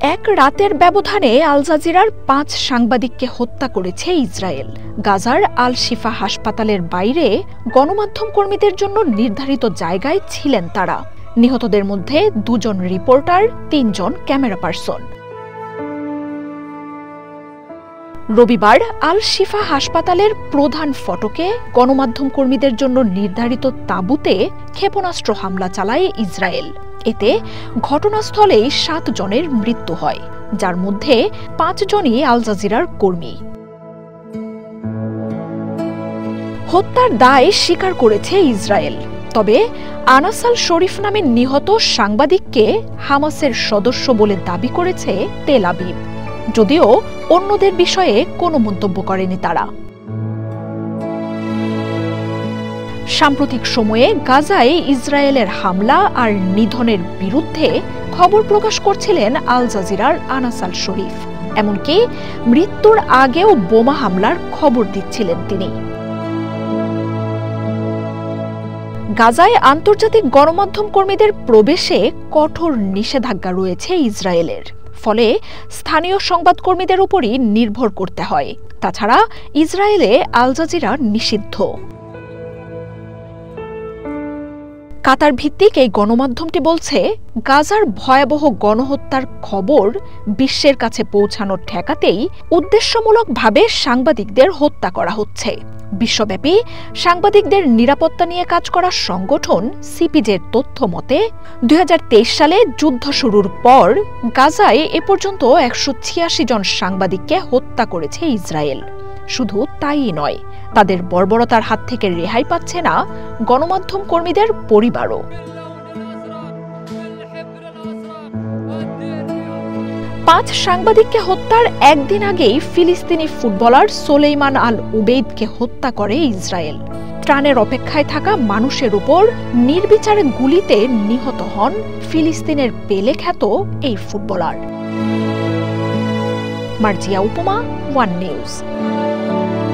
এক রাতের ব্যবধানে আল জাজিরার ৫ সাংবাদিককে হত্যা করেছে ইসরায়েল। গাজার আল শিফা হাসপাতালের বাইরে গণমাধ্যম কর্মীদের জন্য নির্ধারিত জায়গায় ছিলেন তারা। নিহতদের মধ্যে ২ জন রিপোর্টার, ৩ জন ক্যামেরা পার্সন। রবিবার আল শিফা হাসপাতালের প্রধান ফটকে গণমাধ্যম কর্মীদের জন্য নির্ধারিত তাঁবুতে ক্ষেপণাস্ত্র হামলা চালায় ইসরায়েল। এতে ঘটনাস্থলেই ৭ জনের মৃত্যু হয়, যার মধ্যে ৫ জনই আল জাজিরার কর্মী। হত্যার দায় স্বীকার করেছে ইসরায়েল, তবে আনাস আল শরীফ নামে নিহত সাংবাদিককে হামাসের সদস্য বলে দাবি করেছে তেল আবিব, যদিও অন্যদের বিষয়ে কোনো মন্তব্য করেনি তারা। সাম্প্রতিক সময়ে গাজায় ইসরায়েলের হামলা আর নিধনের বিরুদ্ধে খবর প্রকাশ করছিলেন আল জাজিরার আনাস আল শরীফ। এমনকি মৃত্যুর আগেও বোমা হামলার খবর দিচ্ছিলেন তিনি। গাজায় আন্তর্জাতিক গণমাধ্যম কর্মীদের প্রবেশে কঠোর নিষেধাজ্ঞা রয়েছে ইসরায়েলের, ফলে স্থানীয় সংবাদকর্মীদের উপরই নির্ভর করতে হয়। তাছাড়া ইসরায়েলে আল জাজিরা নিষিদ্ধ। কাতার ভিত্তিক এই গণমাধ্যমটি বলছে, গাজার ভয়াবহ গণহত্যার খবর বিশ্বের কাছে পৌঁছানো ঠেকাতেই উদ্দেশ্যমূলকভাবে সাংবাদিকদের হত্যা করা হচ্ছে। বিশ্বব্যাপী সাংবাদিকদের নিরাপত্তা নিয়ে কাজ করা সংগঠন সিপিজের তথ্য মতে ২০২৩ সালে যুদ্ধ শুরুর পর গাজায় এ পর্যন্ত ১৮৬ জন সাংবাদিককে হত্যা করেছে ইসরায়েল। শুধু তাই নয়, তাদের বর্বরতার হাত থেকে রেহাই পাচ্ছে না গণমাধ্যম কর্মীদের পরিবারও। ৫ সাংবাদিককে হত্যার একদিন আগেই ফিলিস্তিনি ফুটবলার সোলেইমান আল উবেইদকে হত্যা করে ইসরায়েল। ত্রাণের অপেক্ষায় থাকা মানুষের উপর নির্বিচারে গুলিতে নিহত হন ফিলিস্তিনের পেলে খ্যাত এই ফুটবলার। মার্জিয়া উপমা, ওয়ান নিউজ।